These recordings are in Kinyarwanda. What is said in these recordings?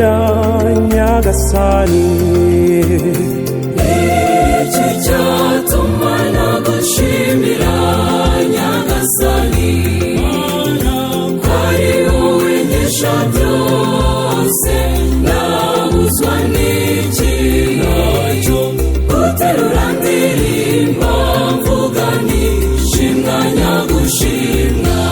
ngushimira nyagasani iki cyatuma nagushimira nyagasani ko ari wowe nkesha byose nabuzwa n'iki guterura ndirimba mvuga nti shimwa nyagushimwa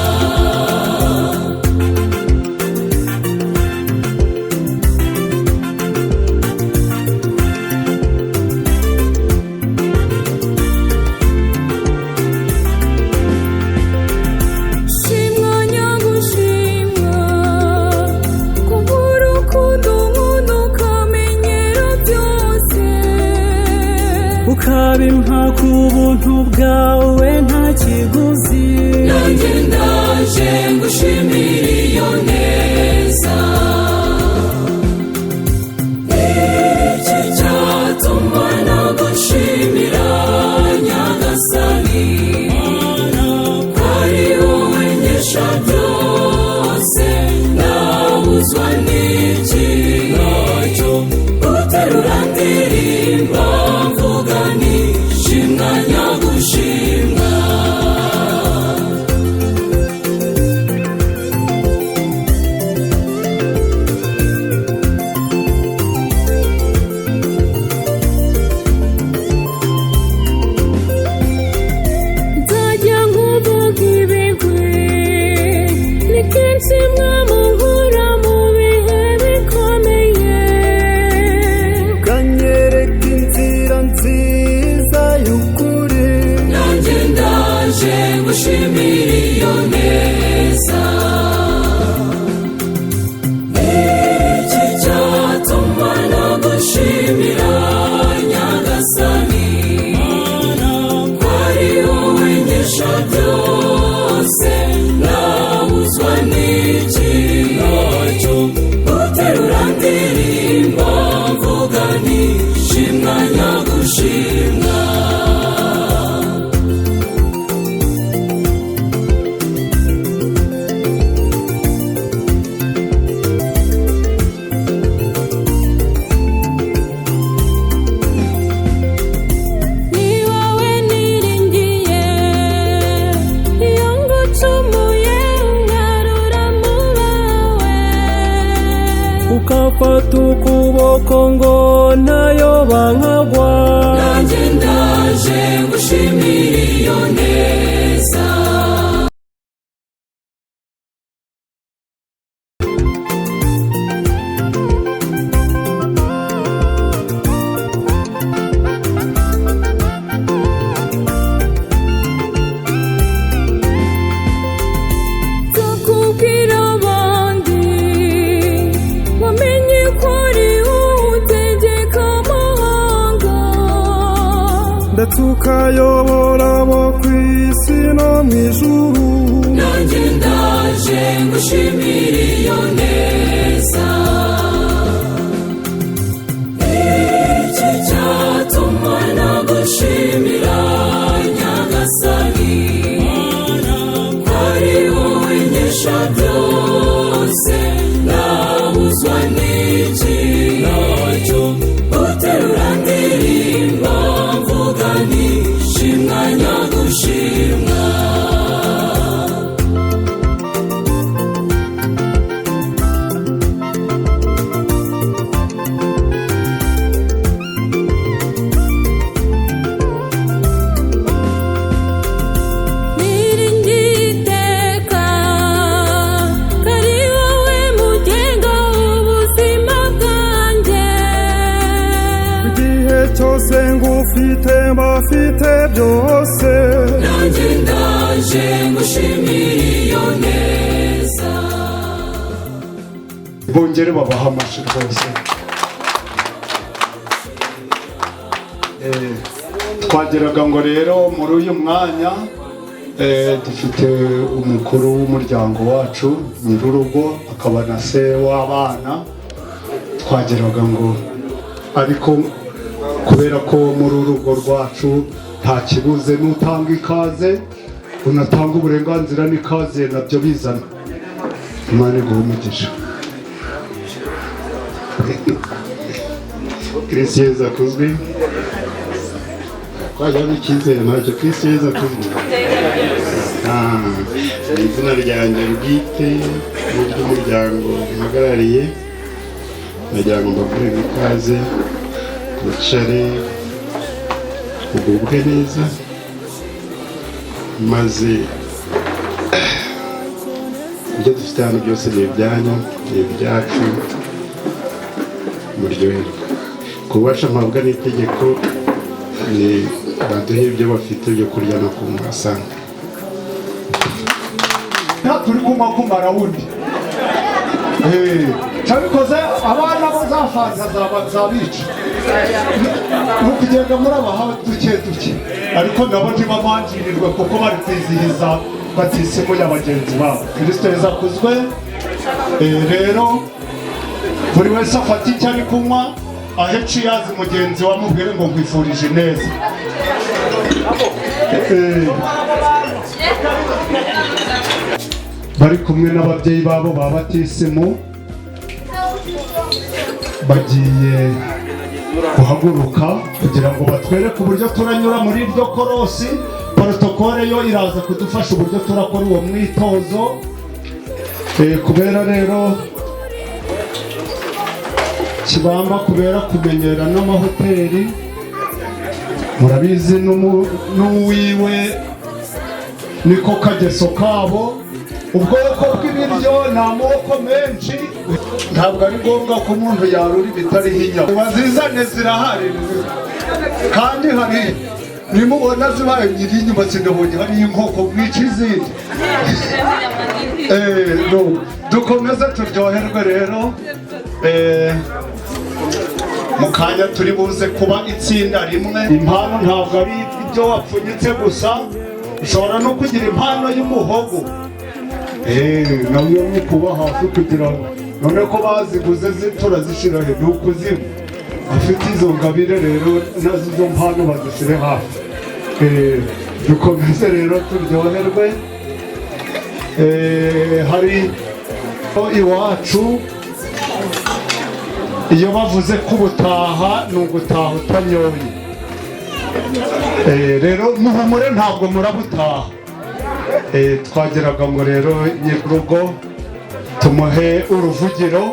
ukabimpa ku buntu bwawe nta kiguzi nanjye ndaje ngushimira iyo neza iki cyatuma nagushimira nyagasani ko ari wowe nkesha byose nabuzwa n'iki guterura ndirimba mvuga nti shimwa nyagushimwa nzajya nkuvuga ibigwi ni kenshi mwamunkura mu bihe bikomeye ukanyereka inzira nziza y'ukuri nanjye ndaje ngushimira iyo neza iki cyatuma nagushimira nyagasani ko ari wowe nkesha byose nabuzwa n'iki guterura ndirimba mvuga nti shimwa nyagushimwa ni wowe niringiye iyo ngucumuye ungarura mu bawe ukafata ukuboko ngo nayoba nkagwa nanjye ndaje ngushimira iyo neza tukubwira abandi wamenye ko ari wowe utegeka amahanga ndetse ukayobora abo ku isi no mu ijuru nanjye ndaje ngushimira iyo neza iki cyatuma nagushimira nyagasani ko ari wowe nkesha byose nabuzwa n'iki guterura ndirimba mvuga nti shimwa nyagushimwa niringiye iteka ko ari wowe mugenga w'ubuzima bwanjye igihe cyose ngufite mbafite byose nanjye ndaje ngushimira iyo neza bongere babaha amashyi rwose twageraga ngo rero muri uyu mwanya dufite umukuru w'umuryango wacu nyir'urugo akaba na se w'abana twageraga ngo ariko kubera ko muri urugo rwacu nta kibuze n'utanga ikaze unatanga uburenganzira n'ikaze nabyo bizana. Imana iguhe umugisha. Kristo Yesu akuzwe. Twajya n'icyizere ntacyo Kristo Yesu akuzwe. Izina ryanjye bwite n'iry'umuryango mpagarariye nagira ngo mbabwire ikaze twicare ugubwe neza maze ibyo dufite hano byose ni ibyanyu ni ibyacu muryoherwe kubasha mpabwa n'itegeko ni baduhe ibyo bafite byo kurya no kunywa asanga turi kumara wundi cyabikoze abana bazafanza zabica nukugenda murabaha duke ariko nabo ntibamanjirirwe kuko bari kwizihiza batisimu ya bagenzi babo. Kristo Yesu akuzwe. Rero buri wese afata icyo ari kunywa ahece yazi mugenzi wamubwire ngo nkwifurije neza. Bari kumwe n'ababyeyi babo babatisimu bagiye guhaguruka kugira ngo batwereke uburyo turanyura muri iryo korosi. Protokole yo iraza kudufasha uburyo turakora uwo mwitozo. Kubera rero Kibamba kubera kumenyera n'amahoteli murabizi n'uwiwe niko kageso kabo. Ubwoko bw'ibiryo ni amoko menshi, ntabwo ari ngombwa ko umuntu yarura ibitariho inyama. Bazizane zirahari kandi hari nimubona zibaye nyiri inyuma sinabonye hari inkoko mwica izindi. Dukomeze turyoherwe rero. Mu kanya turi buze kuba itsinda rimwe. Impano ntabwo ari ibyo wapfunyitse gusa, ushobora no kugira impano y'umuhogo. Nawe kuba hafi kugira ngo none ko baziguze turazishyira he ni ukuzimu. Afite izo ngabire rero nazo izo mpano bazishyire hafi. Dukomeze rero turyoherwe. Hari iwacu iyo bavuze ko ubutaha ni ugutaha utanyoye. Rero muhumure ntabwo murabutaha. Twageraga ngo rero nyir'urugo tumuhe uruvugiro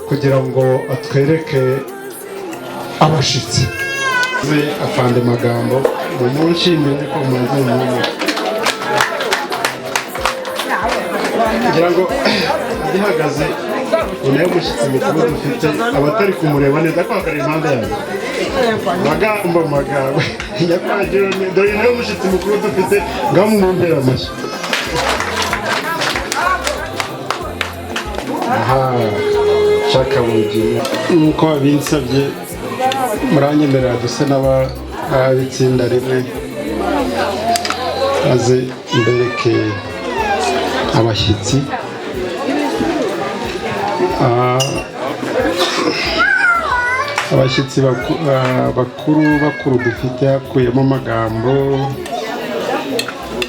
kugira ngo atwereke abashitsi. Afande magambo mumunshimire ko mumaze umwanya kugira ngo gihagaze unaye umushyitsi mukuru dufite abatari kumureba neza ko akari impande yawe magambo nyakwagira dore nawe umushyitsi mukuru dufite ngaho mumumpera amashyi. Shaka bugiye nk'uko babinsabye muranyemerera duse n'abitsinda rimwe maze mbereke abashyitsi abashyitsi bakuru dufite hakuyemo amagambo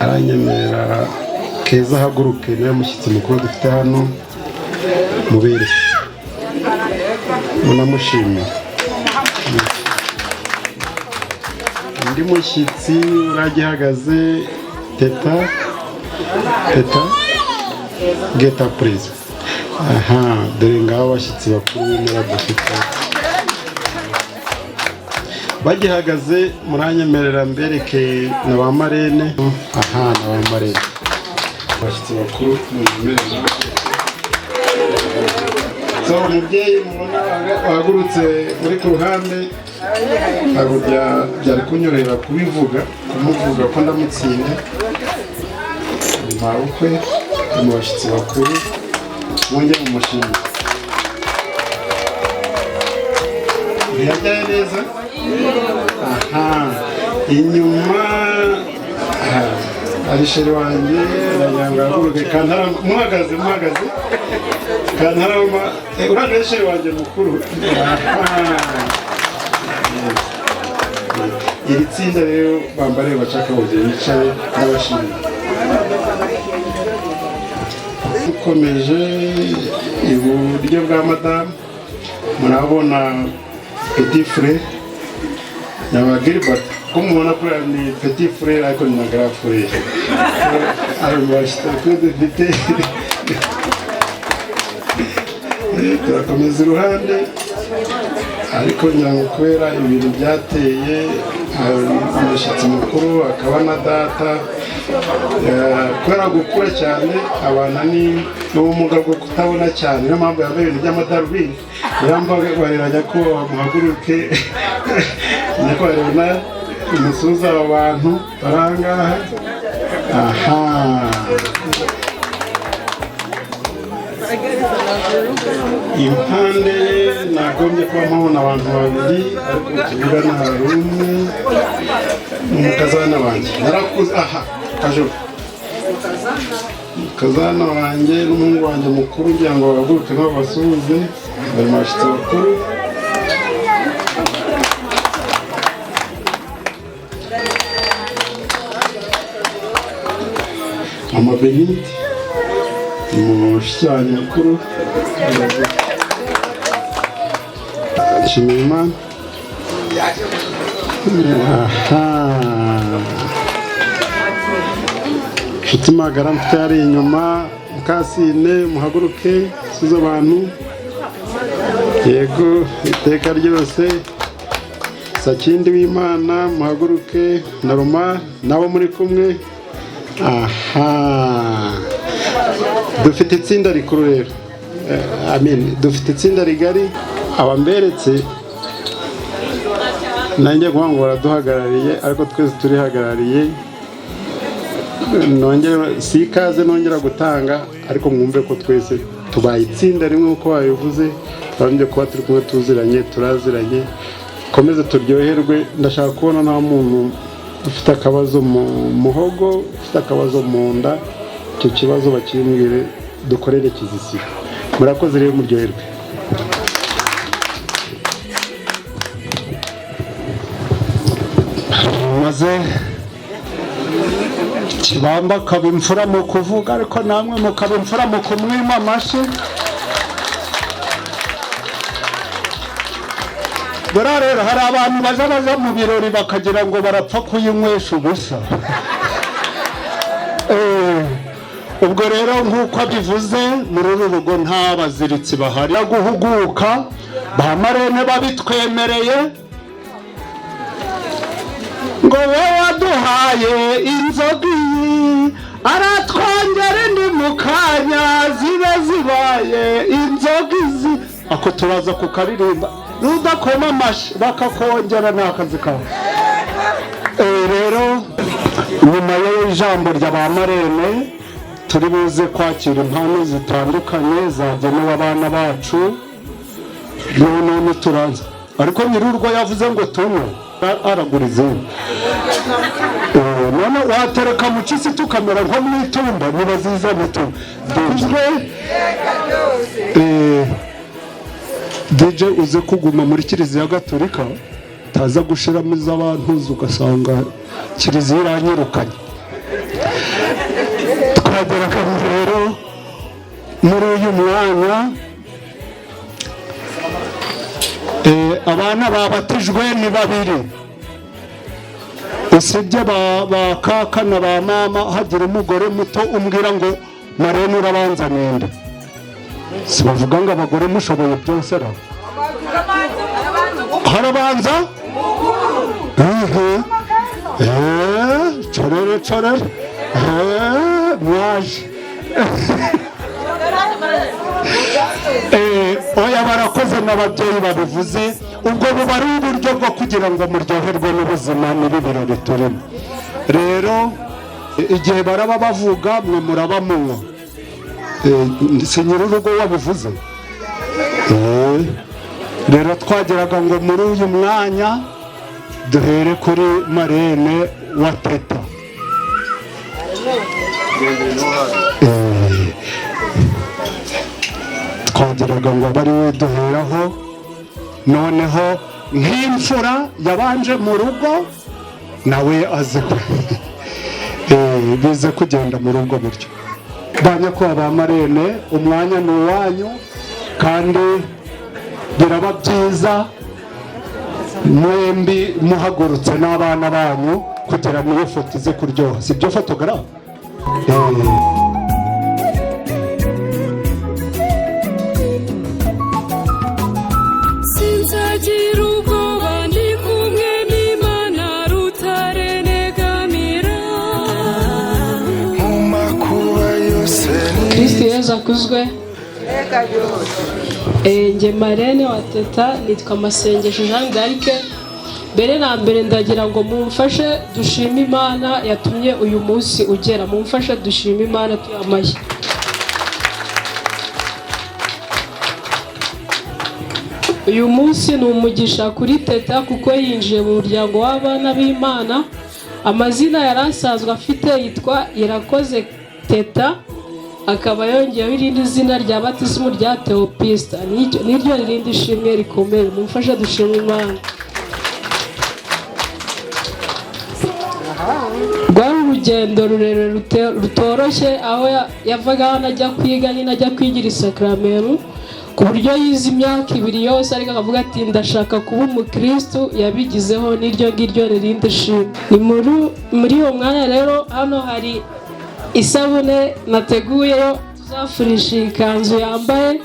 aranyemerera Keza ahaguruke niwe mushyitsi mukuru dufite hano mubere munamushimira. Undi mushyitsi uragihagaze Teta Geta Preza. Dore ngaho abashyitsi bakuru b'intera dufite bagihagaze muranyemerera mbereke na ba marene. Na ba marene abashyitsi bakuru mwemerera. Umubyeyi mubona wahagurutse uri ku ruhande ntabwo byari kunyorohera kumuvuga ko ndamutsinda. Mabukwe mu bashyitsi bakuru mwongere mu mushinga ntiyajyaye neza. Inyuma ari sheri wanjye aranyanga ahaguruke muhagaze Kantarama uriya sheri wanjye mukuru. Iri tsinda rero bambare bacaka bose bicaye n'abashimira. Dukomeje iburyo bwa madamu murabona petit frère yaba Gilbert ko mubona ko ni petit frère ariko ni na grand frère arabashita ko dufite turakomeza iruhande ariko nyango kubera ibintu byateye umushyitsi mukuru akaba na data kubera gukura cyane abana n'ubumuga bwo kutabona cyane niyo mpamvu yambaye ibintu by'amadarubindi yambabarira ko muhaguruke niko bareba umusuza abantu barangaha aha impande nagombye kuba mpabona abantu babiri ariko tugira na rumwe umukazana wanjye narakuze aha kajoro umukazana wanjye n'umuhungu wanjye mukuru kugira ngo bahaguruke nabo basuhuze bari mu bashyitsi bakuru mama Benite umushyitsi wanjye mukuru nshimiye Imana inshuti magara mfite ari inyuma Mukasine muhaguruke suza abantu yego iteka ryose Sakindi w'Imana muhaguruke na Roma nabo muri kumwe aha dufite itsinda rikuru rero amen dufite itsinda rigari abamberetse nanjye kuvuga ngo baraduhagarariye ariko twese turihagarariye nongera si ikaze nongera gutanga ariko mwumve ko twese tubaye itsinda rimwe uko babivuze twabanje kuba turi kumwe tuziranye turaziranye komeze turyoherwe ndashaka kubona nta muntu ufite akabazo mu muhogo ufite akabazo mu nda icyo kibazo bakimbwire dukorere kizisiga murakoze rero muryoherwe maze kibamba kaba imfura mu kuvuga ariko namwe mukaba imfura mu kumwima amashyi buriya rero hari abantu baza mu birori bakagira ngo barapfa kuyinywesha ubusa ubwo rero nk'uko abivuze muri uru rugo nta baziritsi bahari guhuguka ba marene babitwemereye ngo we waduhaye inzoga iyi aratwongera indi mu kanya ziba zibaye inzoga izi ako turaza kukaririmba rudakoma amashyi bakakongera ni akazi kawe rero nyuma y'ijambo rya ba marene turi buze kwakira impano zitandukanye zagenewe abana bacu none turanze ariko nyir'urwo yavuze ngo tunywe aragura izindi none watereka mu kisi tukamera nko mu itumba niba ziza mutumba DJ uze kuguma muri kiliziya gatolika taza gushiramo iz'abantu ugasanga kiliziya iranyirukanye twagera rero muri uyu mwanya abana babatijwe ni babiri usibye ba kaka na ba mama hagira umugore muto umbwira ngo marene urabanza ninde si bavuga ngo abagore mushoboye byose ra harabanza corere mwaje oya barakoze n'ababyeyi babivuze ubwo buba ari uburyo bwo kugira ngo muryoherwe n'ubuzima n'ibi birori turimo rero igihe baraba bavuga mwe muraba munywa si nyir'urugo wabivuze rero twageraga ngo muri uyu mwanya duhere kuri marene wa teta twageraga ngo bari we duheraho noneho nk'imfura yabanje mu rugo nawe aze bize kugenda muri ubwo buryo banyakubahwa ba marene umwanya ni uwanyu kandi biraba byiza mwembi muhagurutse n'abana banyu kugira ngo iyo foto ize kuryoha. Si byo fotogarafe? sinzagira ubwoba ndi kumwe n'Imana rutare negamira mu makuba yose. Kristo Yesu akuzwe. Nge marene wa Teta nitwa Masengesho Jean d'Arc. Mbere na mbere ndagira ngo mumfashe dushime Imana yatumye uyu munsi ugera. Mumfashe dushime Imana tuyamashye. Uyu munsi ni umugisha kuri Teta kuko yinjiye mu muryango w'abana b'Imana. Amazina yari asanzwe afite yitwa Irakoze Teta, akaba yongeyeho irindi zina rya batisimu rya Theopista. Niryo rindi shimwe rikomeye. Mumfashe dushime Imana. Rwari urugendo rurerure rutoroshye, aho yavaga hano ajya kwiga nyine ajya kwigira isakaramentu, ku buryo yize imyaka 2 yose, ariko akavuga ati ndashaka kuba umukristo. Yabigizeho n'iryo ngiryo rindi shimwe. Ni muri uwo mwanya rero hano hari isabune nateguyeyo tuzafurisha ikanzu yambaye.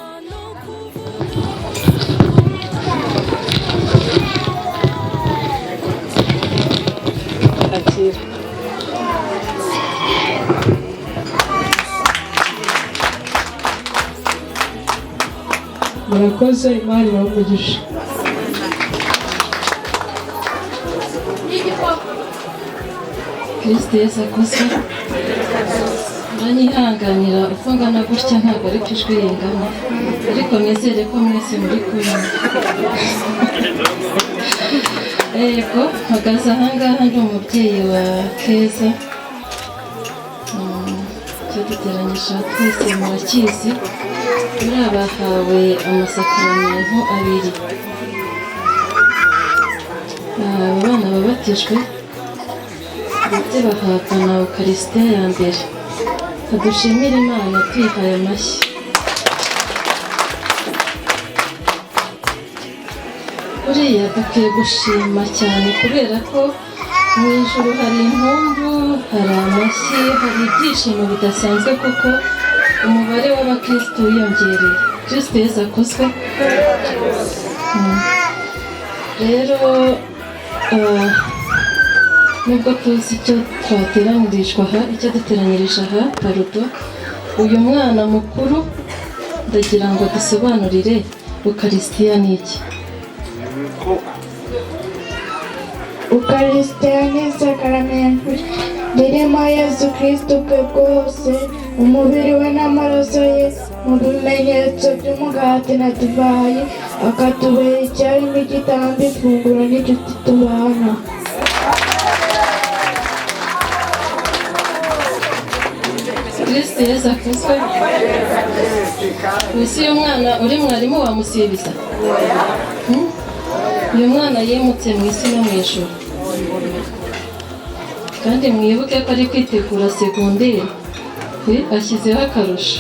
Akira. Murakoze, Imana ibamugisha. Kristo Yesu akuzwe. Uranyihanganira uko ngana gutya ntabwo ari ijwi ringana, ariko mwizere ko mwese muri kumwe. Yego, mpagaze ahangaha ndi umubyeyi wa Keza. Icyo duteranyije twese murakizi. Muri abahawe amasakaramentu 2. Abana babatijwe ndetse bahabwa na Eucharistia ya mbere. Dushimire Imana twihaye amashyi. Buriya dukwiye gushima cyane kubera ko mu ijuru hari impundu, hari amashyi, hari ibyishimo bidasanzwe kuko umubare w'abakristo wiyongereye. Kristo Yesu akuzwe. Rero nubwo tuzi icyo duteranyirije aha parudo, uyu mwana mukuru ndagira ngo dusobanurire Eucharistia ni iki. Eucharistia ni isakaramentu ririmo Yesu Kristo ubwe bwose, umubiri we n'amaraso ye mu bimenyetso by'umugati na divayi, akatubera icyarimo igitambo, ifunguro n'inshuti tubana. Kristo Yesu akuzwe. Ese uyu mwana uri mwarimu wamusibiza? Uyu mwana yimutse mu isi no mu ijuru, kandi mwibuke ko ari kwitegura segonderi. Ashyizeho akarusho.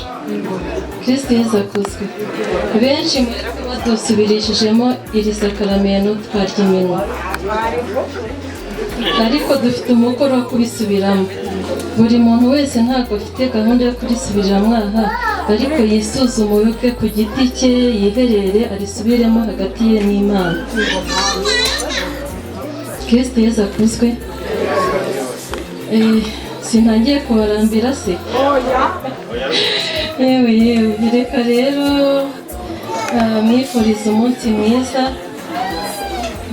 Kristo Yesu akuzwe. Benshi muri twe badusubirishijemo iri sakaramentu twarya iminwa, ariko dufite umukoro wo kubisubiramo. Buri muntu wese ntabwo afite gahunda yo kurisubiramo aha, ariko yisuzume ubwe ku giti cye, yiherere arisubiremo hagati ye n'Imana. Kristo Yesu akuzwe. Sintangiye kubarambira se? Yewe reka rero mwifuriza umunsi mwiza.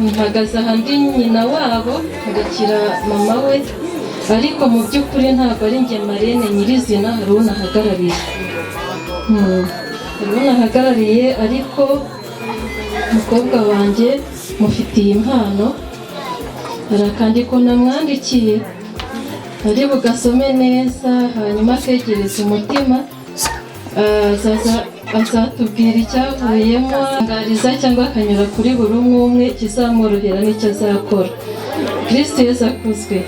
Mpagaze aha ndi nyina wabo, ngakira mama we, ariko mu by'ukuri ntabwo ari njye marene nyirizina, hari unahagarariye. Hari unahagarariye, ariko umukobwa wanjye mufitiye impano. Hari akandiko namwandikiye, ari bugasome neza, hanyuma akegereza umutima. Azatubwira icyavuyemo, angariza cyangwa akanyura kuri buri umwe kizamworohera n'icyo azakora. Kristo Yesu akuzwe.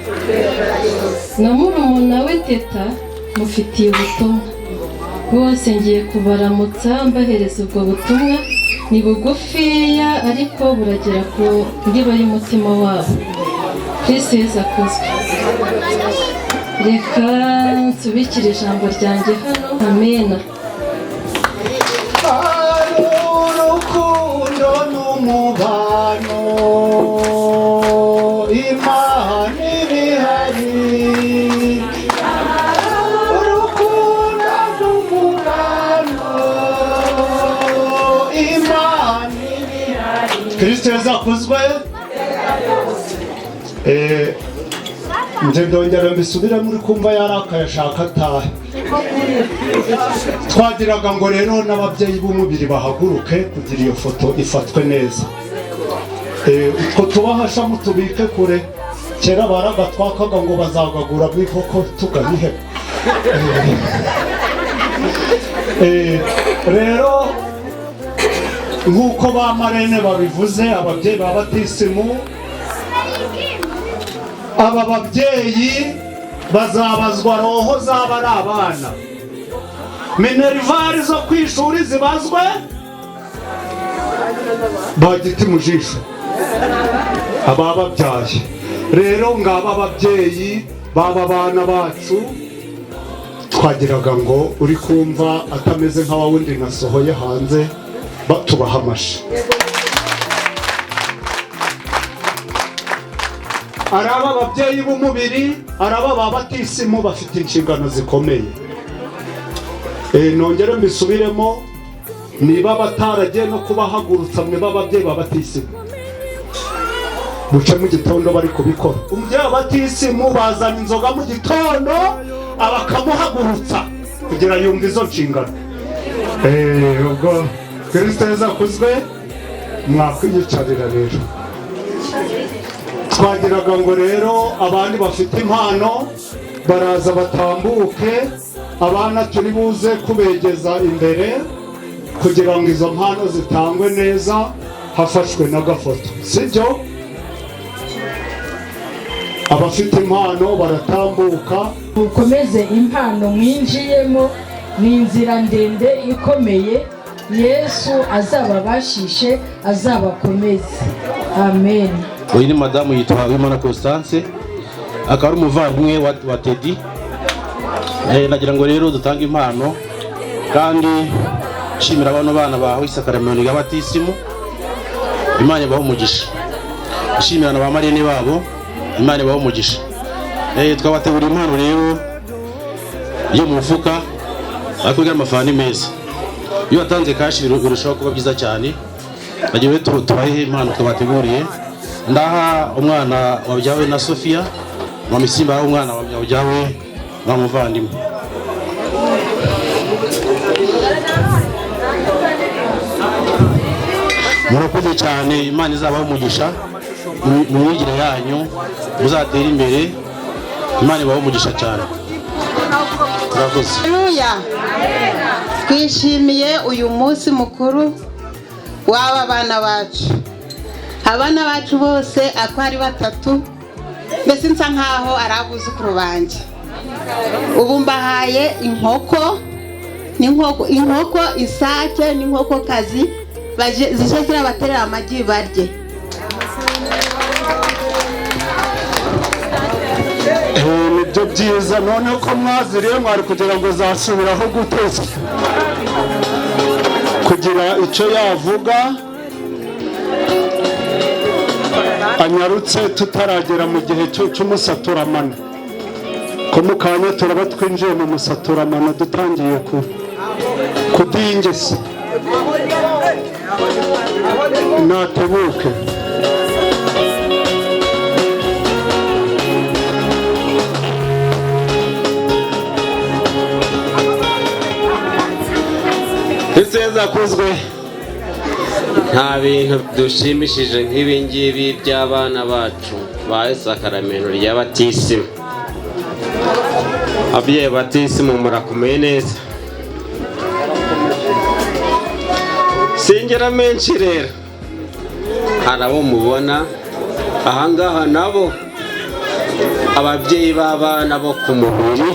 Na murumuna we Teta mufitiye ubutumwa. Bose ngiye kubaramutsa mbahereza ubwo butumwa, ni bugufiya ariko buragera ku ndiba y'umutima wabo. Kristo Yesu akuzwe. Reka nsubikire ijambo ryanjye hano. Amena. urukundo n'umubano Imana ibihari urukundo n'umubano Imana ibihari. Kristo Yesu akuzwe. Nje ndongera mbisubire muri kumva yarakaye ashaka atahe. Twagiraga ngo rero n'ababyeyi b'umubiri bahaguruke kugira iyo foto ifatwe neza. Utwo tubahasha mutubike kure. Kera baragatwakaga ngo bazagagura bw'ikoko tuganihe. Rero nk'uko ba marene babivuze, ababyeyi ba batisimu, aba babyeyi bazabazwa roho zaba ari abana. Minervari zo kwishuri zibazwe bagiti mu jisho abababyaye. Rero ngaba ababyeyi baba bana bacu, twagiraga ngo uri kumva atameze nka wundi nasohoye hanze batubaha amashi. Araba ababyeyi b'umubiri, araba babatisimu bafite inshingano zikomeye. Nongere mbisubiremo, niba bataragiye no kubahagurutsa mwe b'ababyeyi babatisimu, buce mu gitondo bari kubikora. Umubyeyi babatisimu bazana inzoga mu gitondo abakamuhagurutsa kugira yumve izo nshingano. Ubwo Kristo Yesu akuzwe. Mwakwiyicarira rero. Twagiraga ngo rero abandi bafite impano baraza batambuke, abana turi buze kubegeza imbere kugira ngo izo mpano zitangwe neza hafashwe n'agafoto, sibyo? Abafite impano baratambuka. Mukomeze impano mwinjiyemo, ni inzira ndende ikomeye. Yesu azababashishe, azabakomeze. Amen. Uyu ni madamu yitwa Uwimana Constance, akaba ari umuvandimwe wa Teddy. Nagira ngo rero dutange impano kandi nshimira abana bahawe isakaramentu ya batisimu. Imana ibahe umugisha. Nshimira na ba marene babo, Imana ibahe umugisha. Twabategura impano rero yo mu mufuka akwiga amafani meza. Iyo watanze kashi birushaho kuba byiza cyane. Nagiye tubahe impano twabateguriye. Ndaha umwana wabyawe na Sofia, Mamisimba umwana wabyawe na muvandimwe. Murakoze cyane, Imana izabaho umugisha mu myigire yanyu, muzatera imbere. Imana ibaho umugisha cyane. Murakoze. Haleluya. Twishimiye uyu munsi mukuru w'aba bana bacu. Abana bacu bose ako ari batatu, mbese nsa nkaho ari abuzukuru banjye. Ubu mbahaye inkoko, isake n'inkokokazi zije zirabaterera amagi barye. Nibyo byiza, none ko mwaziriye mwari kugira ngo zasubiraho guteza kugira icyo yavuga anyarutse tutaragera mu gihe cy'umusaturamano. Ko mu kanya turaba twinjiye mu musaturamano dutangiye kudingisa. Natebuke. Kristo Yesu akuzwe. Nta bintu dushimishije nk'ibi ngibi by'abana bacu bahawe isakaramentu rya batisimu. Ababyeyi batisimu murakomeye neza. Singera menshi rero, hari abo mubona ahangaha nabo ababyeyi b'abana bo ku mubiri,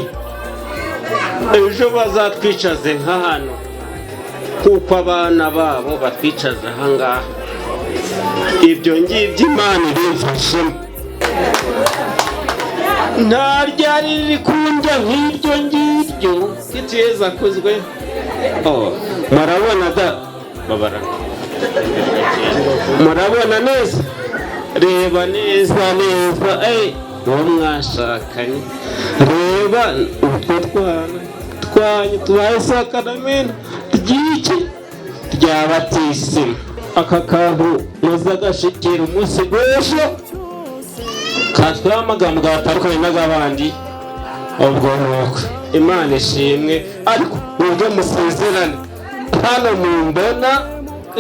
ejo bazatwicaze nka hano kuko abana babo batwicaza ahangaha. Ibyo ngibyo Imana ibimfashemo. Nta ryari riri kundya nk'iryo ngiryo kitiyeza akozwe. Murabona da babara, murabona neza, reba neza neza, uwo mwashakanye, reba utwo twana twanyu tubaye isakaramentu ry'iki rya batisimu. Aka kantu muza gashikira umunsi w'ejo katwaye amagambo gatandukanye n'agabandi. Ubwo nuko Imana ishimwe, ariko ubwo musezerane hano mumbona,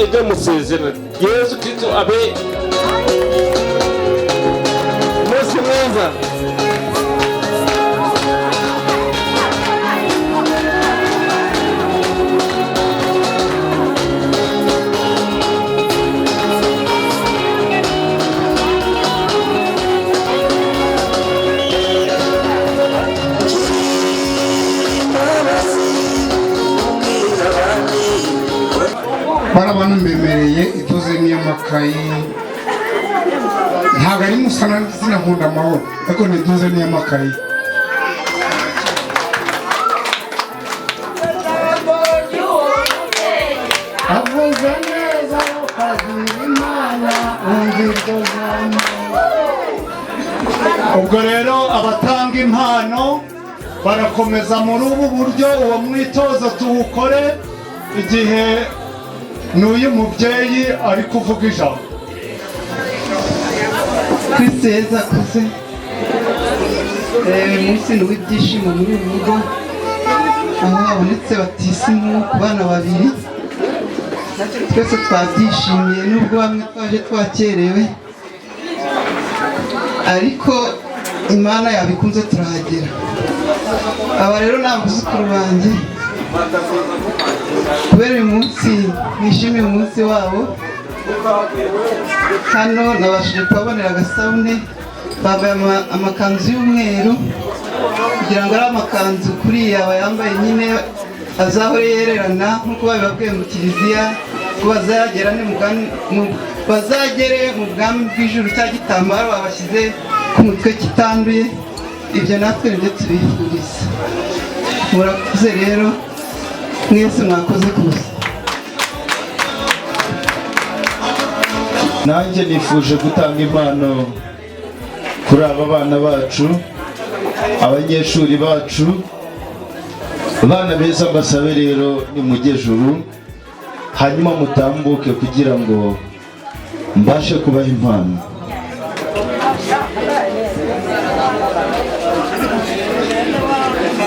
ibyo musezerane Yesu Kristo abe umunsi mwiza. barabana mbemereye ituze n'iy'amakayi, ntabwo ari musana zina nkunda amahoro, ariko ntituze n'iy'amakayi. avuze neza ukagira Imana umviryo zawe. Ubwo rero abatanga impano barakomeza muri ubu buryo, uwo mwitozo tuwukore igihe n'uyu mubyeyi ari kuvuga ijambo. Kristo Yesu akuze. Umunsi ni w'ibyishimo muri ubu rugo, aho habonetse batisimu ku bana babiri. Twese twabyishimiye nubwo bamwe twaje twakerewe, ariko Imana yabikunze turahagera. Aba rero ni abuzukuru banjye, kubera uyu munsi nishimiye umunsi wabo. Hano nabashije kubabonera agasabune, bambaye amakanzu y'umweru, kugira ngo ari amakanzu kuriya bayambaye nyine azahore yererana nk'uko babibabwiye mu kiliziya, ko bazagere mu bwami bw'ijuru. Cya gitambaro babashyize ku mutwe kitanduye, ibyo natwe nibyo tubifuriza. Murakoze rero mwese, mwakoze kuza. Nanjye nifuje gutanga impano kuri aba bana bacu, abanyeshuri bacu, bana beza. Mbasabe rero nimujye juru, hanyuma mutambuke kugira ngo mbashe kubaha impano.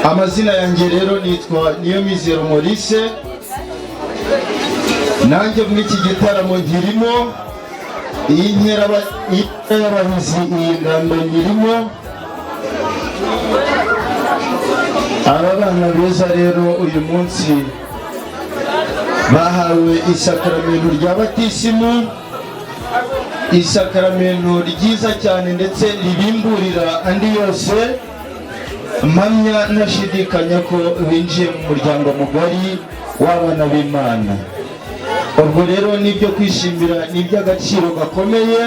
Amazina yanjye rero nitwa Niyomizero Maurice. Nanjye muri iki gitaramo nkirimo, iyi nkera y'abahizi, iyi ngando nyirimo. Aba bana beza rero uyu munsi bahawe isakaramentu rya batisimu, isakaramentu ryiza cyane ndetse ribimburira andi yose. Mpamya ntashidikanya ko binjiye mu muryango mugari w'abana b'Imana. Ubwo rero nibyo kwishimira, n'iby'agaciro gakomeye.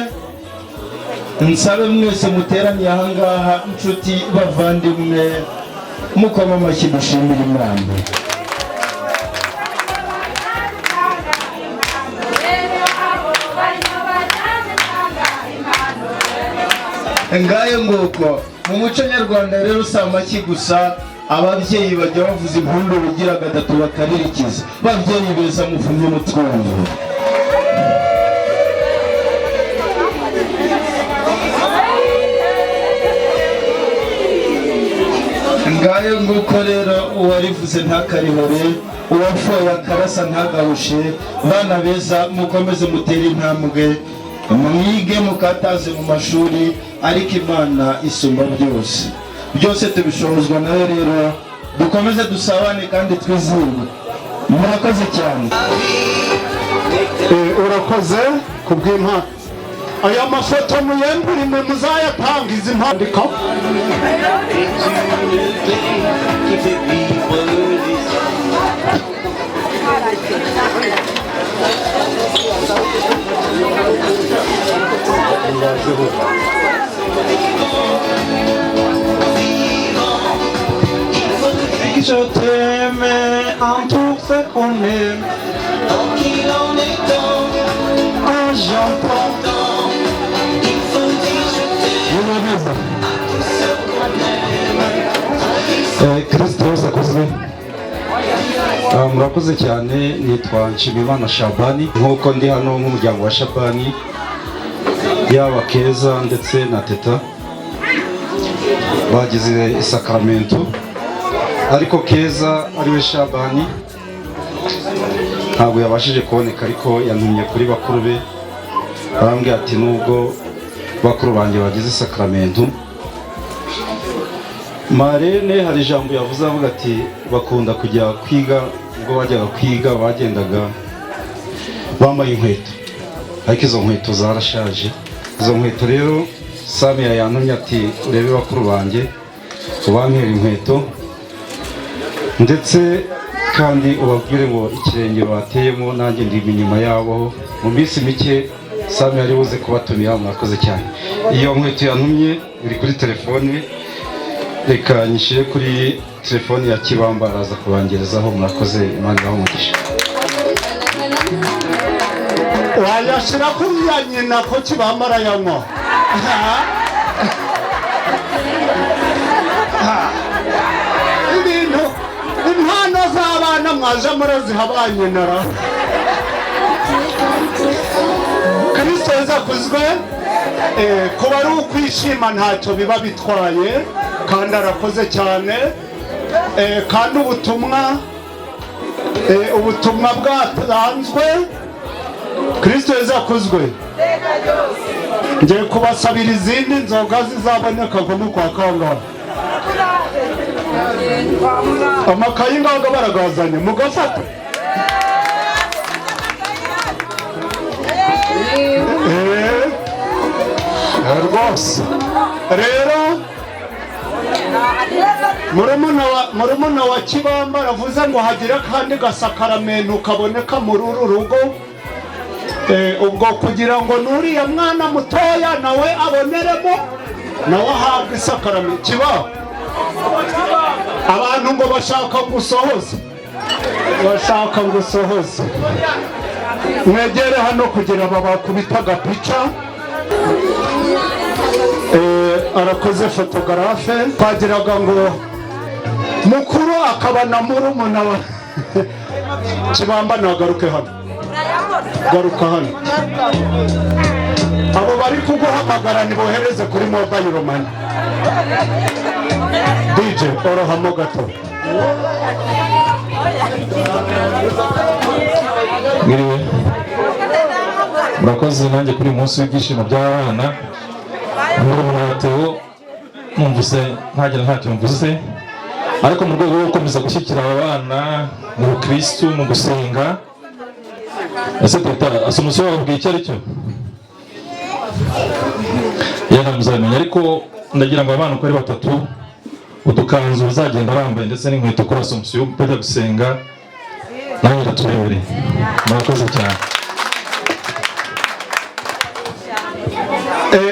Nsabe mwese muteraniye ahangaha, inshuti bavandimwe, mukoma amashyi dushimira Imana. Ngaye nguko mu muco nyarwanda rero si amashyi gusa, ababyeyi bajya bavuza impundu bugira gatatu bakaririkiza. Babyeyi beza muvumye mutwumve. Ngaye nguko rero uwarivuze ntakarihore, uwafoye akarasa ntagahushe. Bana beza mukomeze mutere intambwe, mwige mukataze mu mashuri, ariko Imana isumba byose. Byose tubishobozwa nayo. Rero dukomeze dusabane kandi twizihirwe. Murakoze cyane. Urakoze kubw'impano. Aya mafoto muyembure mwe muzayapanga izi mpandiko. en tout ce qu'on aime. Tant qu'il en est temps, quand j'entends, il faut dire je t'aime à tout ce qu'on aime. Kristo Yesu akozwe. Murakoze cyane, nitwa Nshimiyimana Shabani, nk'uko ndi hano nk'umuryango wa Shabani, yaba Keza ndetse na Teta bagize isakaramento, ariko Keza ariwe Shabani ntabwo yabashije kuboneka, ariko yantumye kuri bakuru be, barambwira ati nubwo bakuru banjye bagize isakaramento. Marene hari ijambo yavuze avuga ati bakunda kujya kwiga, ubwo bajyaga kwiga bagendaga bambaye inkweto, ariko izo nkweto zarashaje. Izo nkweto rero Samia yantumye ati urebe bakuru banjye ubampera inkweto, ndetse kandi ubabwire ngo ikirenge bateyemo nanjye ndi inyuma yabo. Mu minsi mike Samia ari buze kubatumira. Murakoze cyane. Iyo nkweto yantumye iri kuri telefone, reka nyishyire kuri telefone ya Kibamba araza kubangerezaho. Murakoze, Imana ibahe umugisha. wayashyira kuri ya nyina ko Kibamba arayanywa. Ibintu impano z'abana mwaje muraziha ba nyina. Kristo Yesu akuzwe. Kuba ari ukwishima ntacyo biba bitwaye, kandi arakoze cyane. Kandi ubutumwa bwatanzwe. Kristo Yesu akuzwe. Ngiye kubasabira izindi nzoga zizaboneka ngo ni kwa kangahe. Amakayi ngaga baragazanye mugafata. Rwose rero murumuna wa Kibamba aravuze ngo hagire kandi gasakaramento kaboneka muri uru rugo, ubwo kugira ngo nuriya mwana mutoya nawe aboneremo, nawe ahabwe isakaramento. Kiba abantu ngo bashaka gusohoza, mwegere hano kugira babakubita agapica. Arakoze fotogarafe, twagiraga ngo mukuru akaba na murumuna wa Kibamba nagaruke hano, garuka hano. Abo bari kuguhamagara nibohereze kuri mobile money. DJ orohamo gato. Ngiriwe murakoze nanjye kuri munsi w'ibyishimo by'abana. Muri Mateo numvise ntagira ntacyo mvuze, ariko mu rwego rwo gukomeza gushyigikira abana mu Kristo mu gusenga. Ese Teta Asumusiyo wabwiye icyo ari cyo? Yaramuzamenya, ariko ndagira ngo abana uko ari batatu udukanzu bazagenda bambaye ndetse n'inkweto kuri Asumusiyo bajya gusenga, nawe raturebere. Murakoze cyane.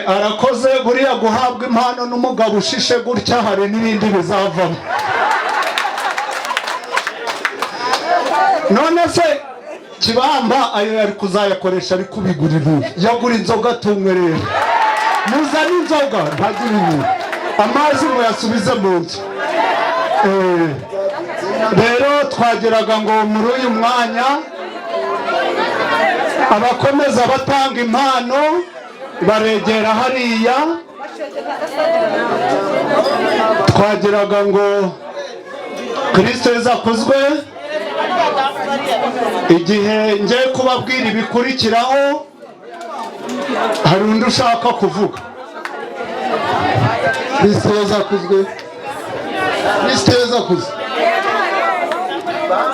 Arakoze. Buriya guhabwa impano n'umugabo ushishe gutya hari n'ibindi bizavamo. None se Kibamba ayo yari kuzayakoresha ari kubigurira, yagura inzoga tunywerera. Muzana inzoga ntagira ibintu, amazi ngo yasubize mu nzu. Rero twagiraga ngo muri uyu mwanya abakomeza batanga impano baregera hariya. Twagiraga ngo Kristo Yesu akuzwe. Igihe ngiye kubabwira ibikurikiraho, hari undi ushaka kuvuga. Kristo Yesu akuzwe. Kristo Yesu akuzwe.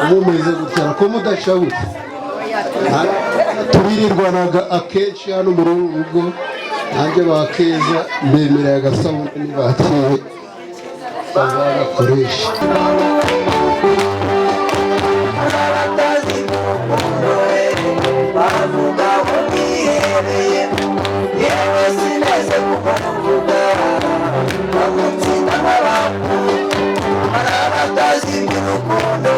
Umumeze gutya ko mudashabutse. Tubirirwanaga akenshi hano muri uru rugo, nanjye bakeza mbemera agasabune nibakiwe bazagakoresha. Urukundo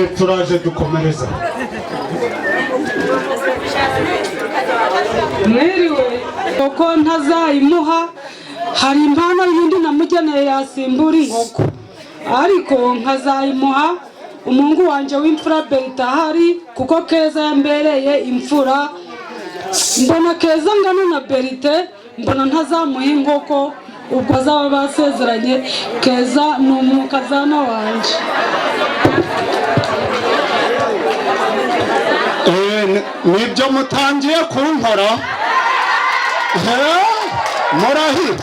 turaje dukomereza. Mwiriwe koko ntazayimuha, hari impano yindi namugeneye yasimbura inkoko, ariko nkazayimuha umuhungu wanje w'imfura Berita ahari, kuko Keza yambereye imfura. Mbona Keza ngana na Berite, mbona ntazamuha inkoko, ubwo azaba basezeranye. Keza ni umukazana wanje. Nibyo mutangiye kunkora murahira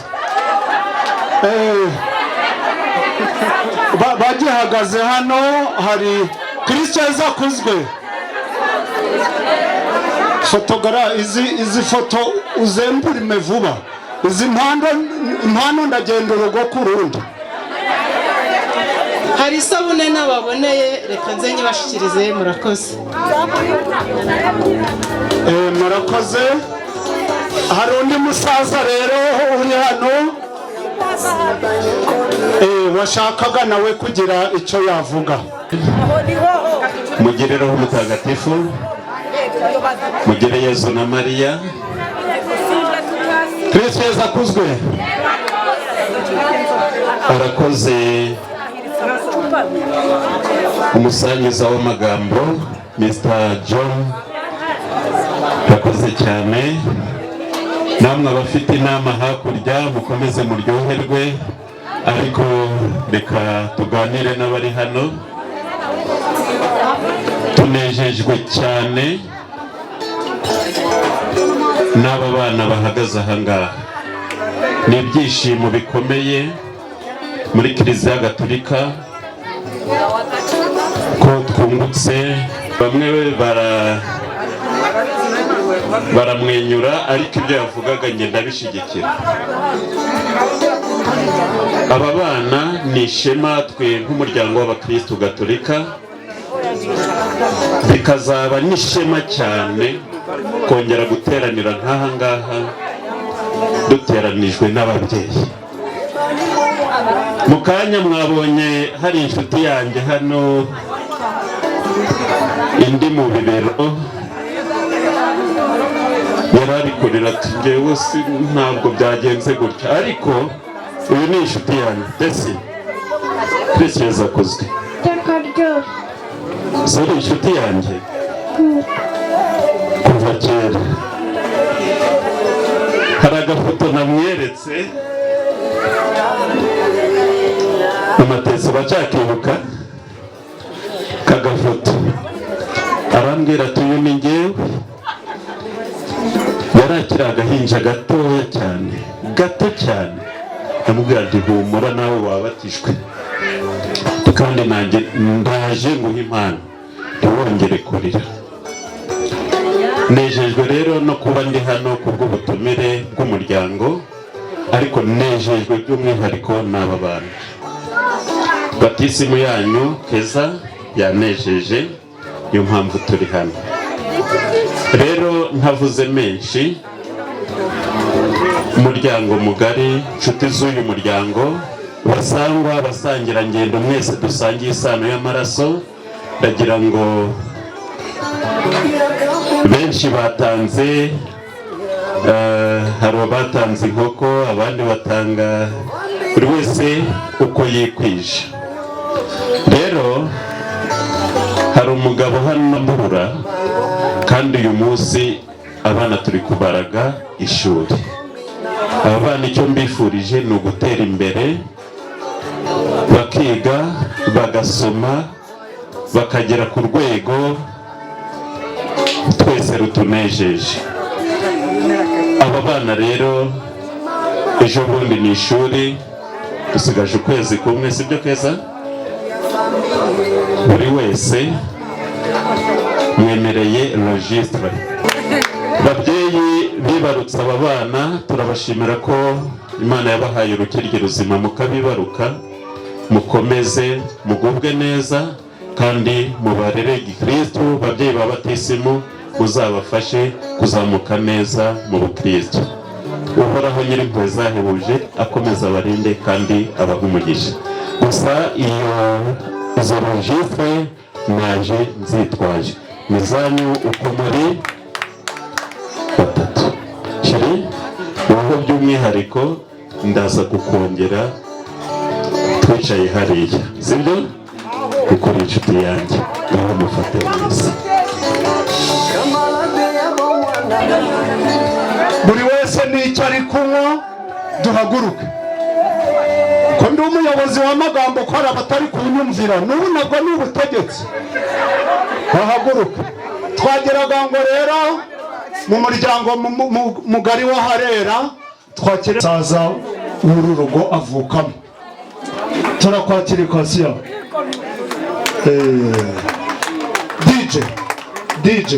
bagihagaze hano. Hari Kristo yazakuzwe. Fotogara izi foto uzempurime vuba. Izi impano ndagenda urugo kurundi. Hari isabune nababoneye, reka nze nyibashikirize. Murakoze. Murakoze. Hari undi musaza rero uri hano washakaga nawe kugira icyo yavuga. Mugire Roho Mutagatifu, mugire Yesu na Mariya. Kristo yazakuzwe. Arakoze umusangiza w'amagambo Mr. John, arakoze cyane. Namwe abafite inama hakurya mukomeze muryoherwe, ariko reka tuganire n'abari hano. Tunejejwe cyane n'aba bana bahagaze aha ngaha. Ni ibyishimo bikomeye muri Kiliziya Gatolika ko twungutse. Bamwe baramwenyura, ariko ibyo yavugaga njye ndabishyigikira. Aba bana ni ishema twe nk'umuryango w'Abakristo Gatolika, bikazaba n'ishema cyane kongera guteranira nk'aha ngaha duteranijwe n'ababyeyi. Mu kanya mwabonye hari inshuti yanjye hano indi mu bibero, yarabikorera ati njyewe ntabwo byagenze gutya, ariko uyu ni inshuti yanjye. Ndetse Kristo yazakuzwe. Sori inshuti yanjye kuva kera. Hari agafoto namweretse Amateso bacyakibuka kagafoto, arambwira ati uyu ni njyewe. Yarakira agahinja gatoya cyane, gato cyane. Ndamubwira ati humura nawe wabatijwe, kandi nanjye ndaje nguha impano, ntiwongere kurira. Nejejwe rero no kuba ndi hano kubw'ubutumire bw'umuryango, ariko nejejwe by'umwihariko n'aba bana. Batisimu yanyu Keza yanejeje, niyo mpamvu turi hano. Rero ntavuze menshi, umuryango mugari, inshuti z'uyu muryango, basangwa basangira ngendo, mwese dusangiye isano y'amaraso, ndagira ngo benshi batanze, hari abatanze inkoko, abandi batanga, buri wese uko yikwije. Rero hari umugabo hano mbura, kandi uyu munsi abana turi kubaraga ishuri. Aba bana icyo mbifurije ni ugutera imbere, bakiga, bagasoma, bakagera ku rwego twese rutunejeje. Aba bana rero ejo bundi ni ishuri, dusigaje ukwezi kumwe, sibyo Keza? Buri wese mwemereye registre. Babyeyi bibarutse aba bana, turabashimira ko Imana yabahaye urukiryi ruzima mukabibaruka. Mukomeze mugubwe neza kandi mubarere gikristo. Babyeyi ba Batisimu muzabafashe kuzamuka neza mu bukristo. Uhoraho nyir'impuhwe zahebuje akomeza abarinde kandi abaha umugisha. Gusa izo registre naje nzitwaje mizanyu uko muri batatu shiri wowe by'umwihariko ndaza kukongera twicaye hariya sibyo kuko uri inshuti yanjye niho mufate wese buri wese n'icyo ari kunywa duhaguruke ko ndi umuyobozi w'amagambo ko hari abatari kunyumvira n'ubu nabwo ni ubutegetsi bahaguruke twageraga ngo rero mu muryango mugari wa Harera twakire saza w'uru rugo avukamo turakwakira ikasiya DJ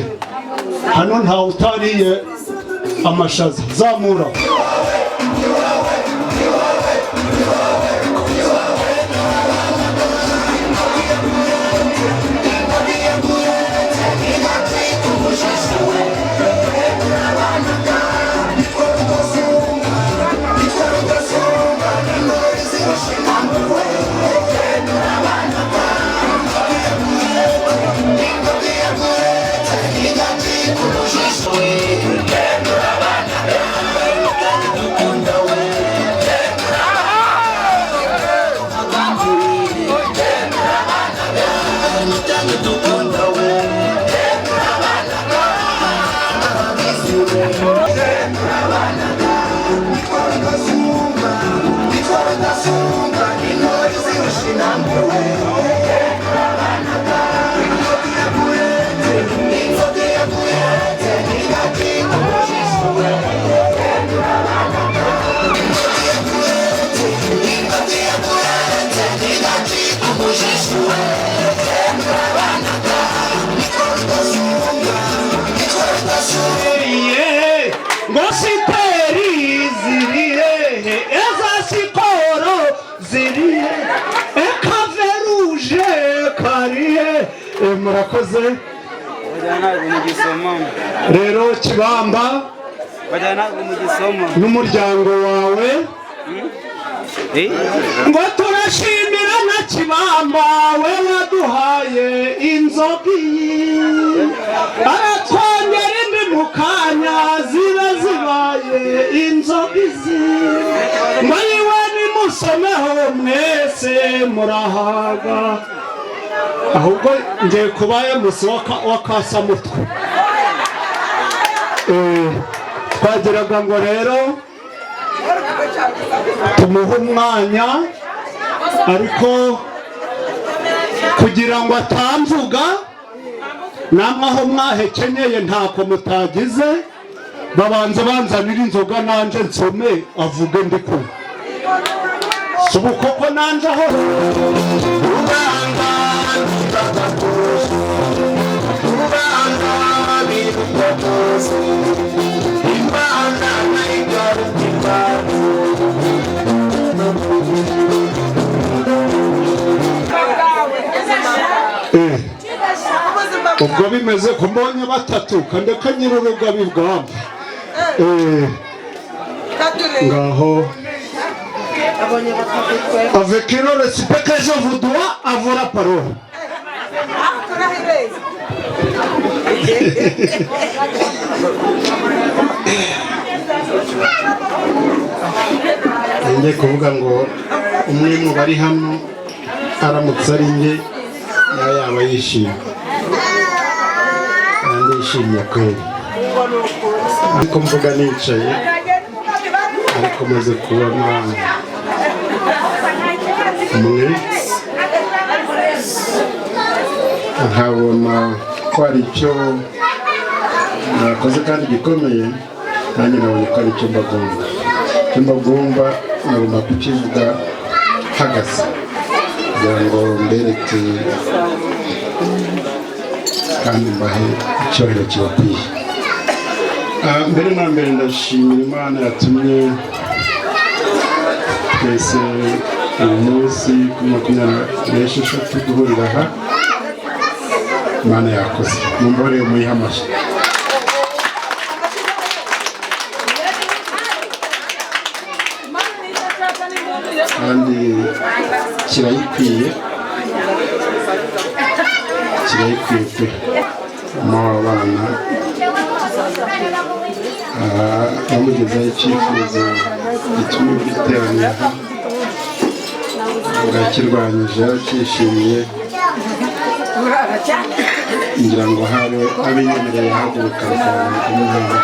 hano ntawe utariye amashaza zamura murakoze rero Kibamba n'umuryango wawe ngo turashimira na Kibamba we waduhaye inzoga aratwongera indi mu kanya ziba zibaye inzoga izi ngo yiwe nimusomeho mwese murahaga ahubwo ngiye kubaye musi w'akasamutwe twagiraga ngo rero tumuhe umwanya ariko kugira ngo atamvuga namwe aho mwahekenyeye ntako mutagize babanza banzanira inzoga nanje nsome avuge ndi kumwe si ubukoko nanje aho ubwo bimeze ko mbonye batatu kandi kanyira urugabi bwabo ngaho avec le respect que je vous dois avoir la parole ngiye kuvuga ngo umwe mu bari hano aramutse ari nge yaba yishimye kandi yishimye kweli ariko mvuga nicaye ariko maze kubona umwe nkabona ko hari icyo nakoze kandi gikomeye nanjye nabonye ko ari icyo mbagomba nagomba kukivuga hagase kugira ngo mbereke kandi mbahe icyubahiro kibakwiye. Mbere na mbere ndashimira Imana yatumye twese uyu munsi kuri 26 duhurira aha. Imana yakoze mumbore muyihe amashyi. kandi kirayikwiye kirayikwiye pe mo abana bamugezaho icyifuzo gituma iteraniye aha bwakirwanyije yakishimiye ngira ngo habe abiyemereye ahaguruka bakabona kumuhambye.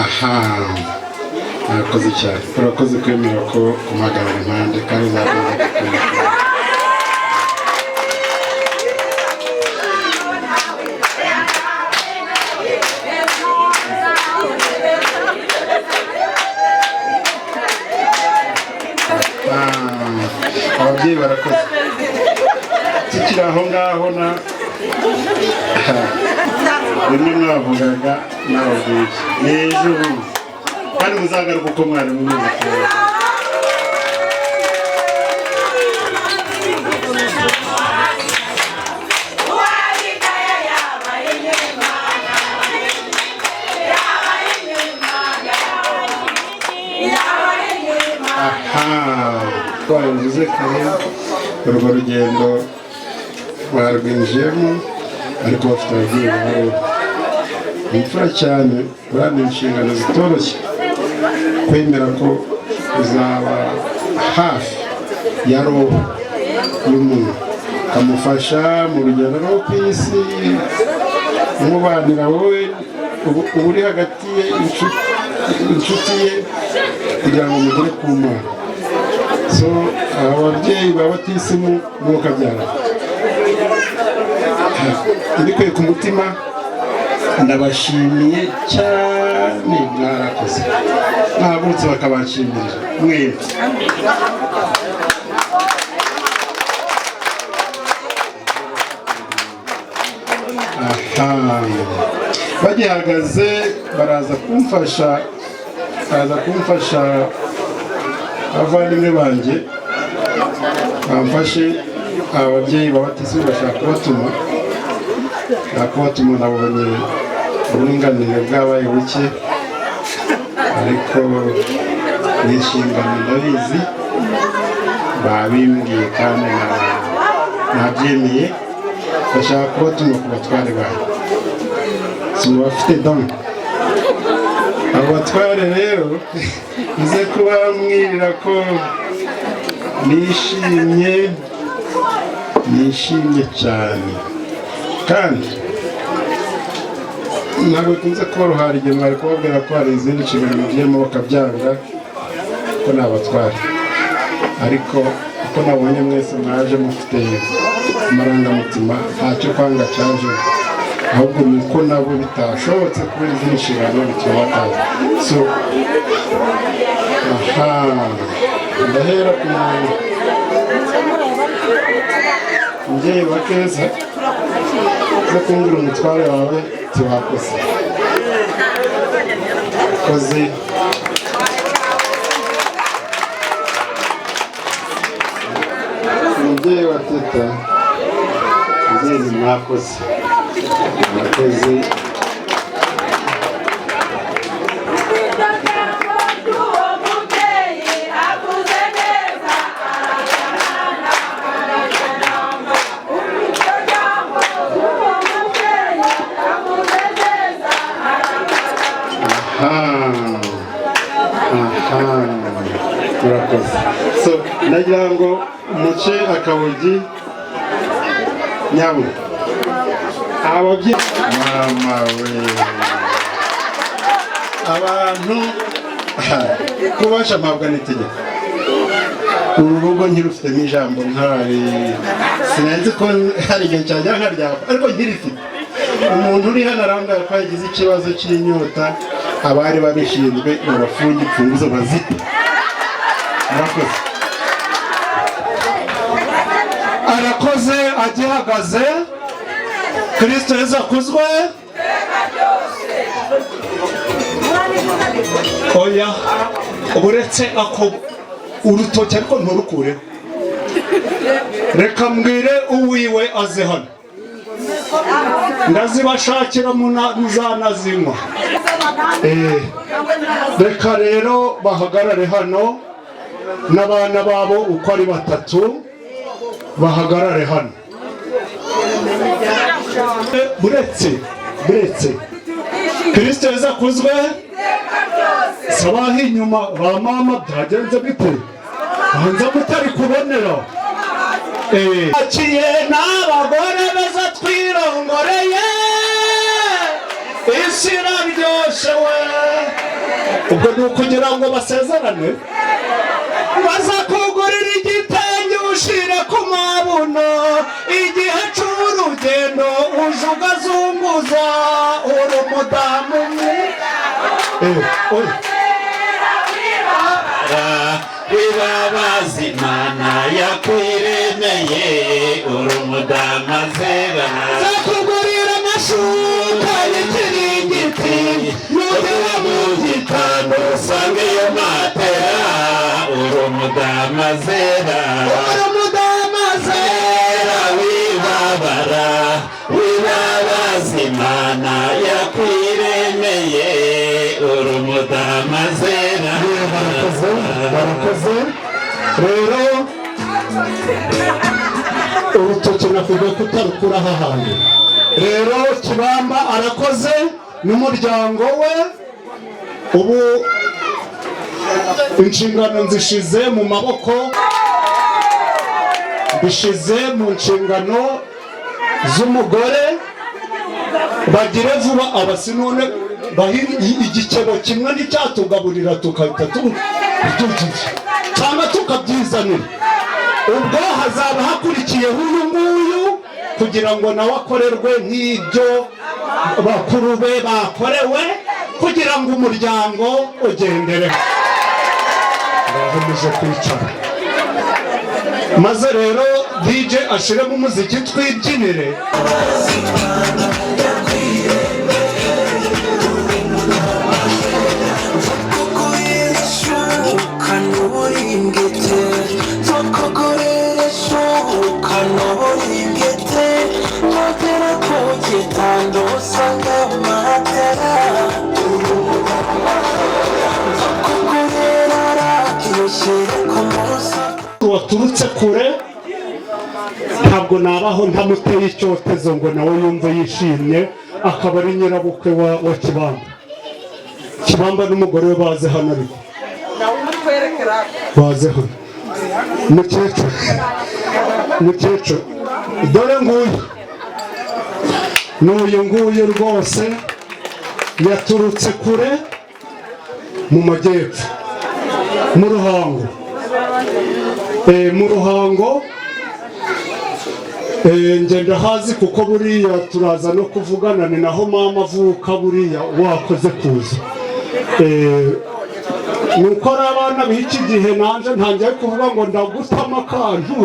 Aha, murakoze cyane, urakoze kwemera ko kumpagarara impande kandi uzakomeza kukwemera. Ababyeyi barakoze. Tukiri aho ngaho na bimwe mwavugaga n'ababyeyi n'ejo kandi muzagaruka uko mwari mumeze. Twabivuze kare urwo rugendo barwinjiyemo ariko bafite ababyeyi babo bimfura cyane. buriya ni inshingano zitoroshye kwemera ko uzaba hafi ya roho y'umuntu ukamufasha mu rugendo rwo ku isi umubanira wowe uba uri hagati ye inshuti ye kugira ngo mugere ku Mana. So ababyeyi ba batisimu mukabyara ibikuye ku mutima, ndabashimiye cyane, mwarakoze mwahagurutse bakabashimira mwembi. Bagihagaze baraza kumfasha abavandimwe banjye bamfashe. Ababyeyi babatisi bashaka kubatuma nabonye uburinganire bwabaye buke, ariko n'inshingano ndabizi babimbwiye kandi nabyemeye. bashaka kubatuma ku batware bawe si bafite don. abo batware rero nze kuba mwirira ko nishimye cyane, kandi ntabwo kunze korohara igihe mwari kubabwira ko hari izindi nshingano mugiyemo bakabyanga ko ni abatware, ariko uko nabonye mwese mwaje mufite amarangamutima ntacyo kwanga cyaje, ahubwo ni uko nabo bitashobotse kubera izindi nshingano bituma bataza. So ndahera ku mubyeyi wa Keza zo kumbwira umutware wawe tiwakoze koze. Umubyeyi wa Teta mubyeyi mwakoze mwakoze. So nagira ngo muce akabugi nyabu ababyeyi mama we abantu kubasha mpabwa n'itegeko. uru rugo nkirufitemo ijambo ntari sinenze ko hari igihe cyajya nkaryapa, ariko nkirifite umuntu uri hano arambwira ko yagize ikibazo cy'inyota, abari babishinzwe babafunga imfunguzo bazite. Murakoze. Arakoze agihagaze. Kristo Yesu akuzwe. Oya, uretse ako urutoki ariko nturukureho. Reka mbwire uwiwe aze hano, ndazibashakira muzanazinywa. Reka rero bahagarare hano n'abana babo uko ari batatu bahagarare hano. Buretse Kristo yazakuzwe. Sabahi inyuma ba mama byagenze bite? Hanze mutari kubonera. Aciye n'abagore beza twirongoreye, isi iraryoshe we. Ubwo ni ukugira ngo basezerane, baza kugurira igitenge ushire ku mabuno, igihe c'urugendo uje ugazunguza uri umudamu wibabaza Imana yakwiremeye uri umudamu azerana. Zakugurira amashuka y'ikiringiti, nugera mu gitondo usange iyo matera uri umudamu azerana. uri umudamu azera. Wibabara wibabaza Imana yakwiremeye uri umudamu azerana. Barakoze rero urutoki nakuvuga ko utarukura hahandi. Rero Kibamba arakoze n'umuryango we. Ubu inshingano nzishize mu maboko, bishize mu nshingano z'umugore. Bagire vuba abasinone bahiri igikebo kimwe n'icyatugaburira tukahita cyangwa tukabyizanira. Ubwo hazaba hakurikiyeho uyu nguyu kugira ngo nawe akorerwe nk'ibyo bakuru be bakorewe, kugira ngo umuryango ugendere. Bahomeje kwicara maze rero DJ ashiremo umuziki twibyinire. Waturutse kure ntabwo nabaho ntamuteye icyotezo ngo nawe yumve yishimye. Akaba ari nyirabukwe wa Kibamba. Kibamba n'umugore we baze hano, ariko baze hano. Mukecuru dore nguyu rwose yaturutse kure mu majyepfo, mu Ruhango. Ngenda hazi kuko buriya turaza no kuvugana, ni naho mama avuka. Buriya wakoze kuza nuko ari abana b'iki gihe nanje ntangiye kuvuga ngo ndagutama akantu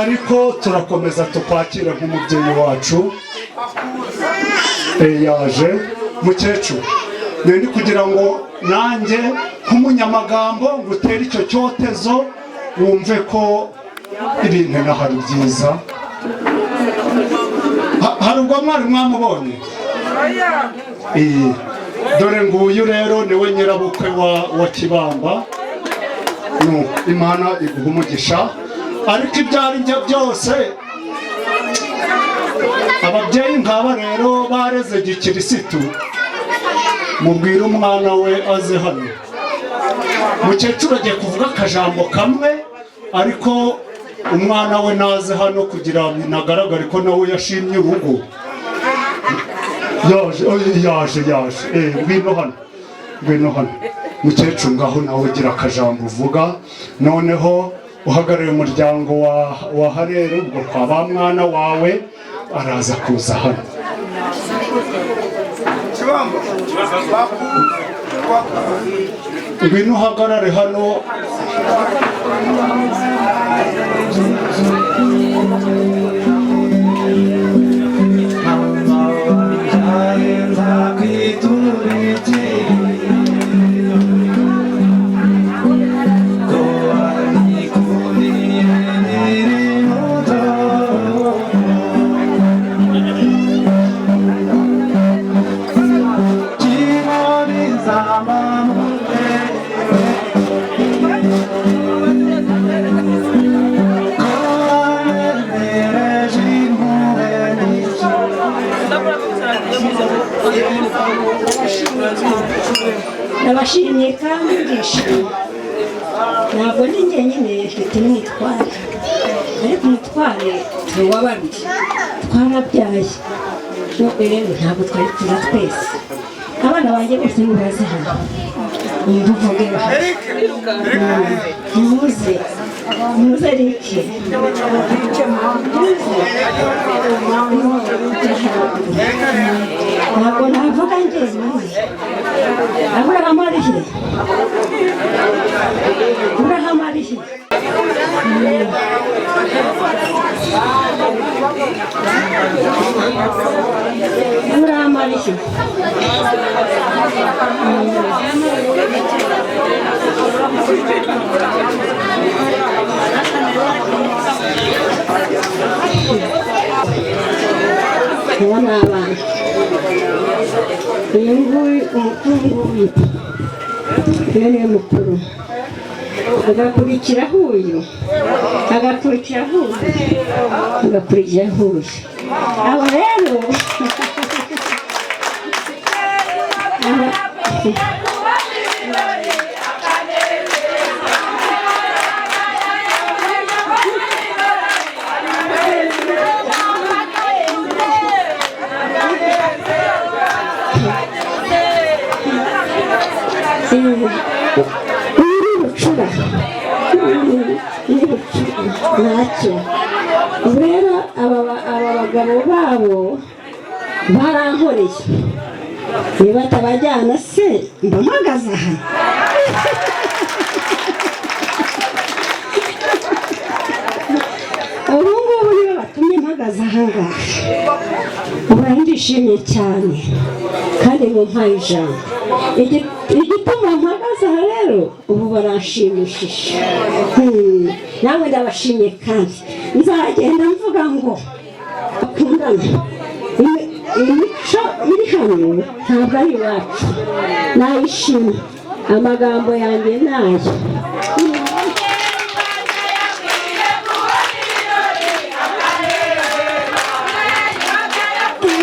ariko turakomeza tukwakira nk'umubyeyi wacu. Yaje mukecuru ndi kugira ngo nanjye nk'umunyamagambo ngutere icyo cyotezo, wumve ko ibintu nahari byiza. Hari ubwo mwari mwamubonye? Dore nguyu rero niwe nyirabukwe wa Kibamba. Imana iguha umugisha. Ariko ibyo ari byo byose, ababyeyi nk'aba rero bareze gikirisitu, mubwire umwana we aze hano. Mukecuru agiye kuvuga akajambo kamwe, ariko umwana we naze hano kugira ngo binagaragare ko nawe yashimye urugo. Yaje ngwino hano mukecuru, ngaho nawe ugira akajambo uvuga. Noneho uhagarariye umuryango wa Harere, ubwo kwa ba mwana wawe araza kuza hano. Ngwino uhagarare hano. ndabashimiye kandi ndishimye ntabwo ndi njyenyine mfite n'umutware ariko umutware turi uwa babiri twarabyaye nubwo rero ntabwo twari tuza twese abana banjye bose nibaze hano nivuge bahari muze Rike ntabwo navuga njyenyine Aburahamu ari he Aburahamu ari he Aburahamu ari he Kubona abana uyu nguyu umukungu w'uyu niwe mukuru agakurikiraho uyu agakurikiraho uyu agakurikiraho uyu abo rero ntacyo rero aba bagabo babo barankoreye niba batabajyana se mba mpagaze aha ubu ngubu niba batumye mpagaze aha ngaha ubu ndishimye cyane kandi ngo mpaye ijambo igituma mpagaze aha rero ubu baranshimishije nawe ndabashimiye kandi nzagenda mvuga ngo bakundana imico iri hano ntabwo ari iwacu nayishimye amagambo yanjye nayo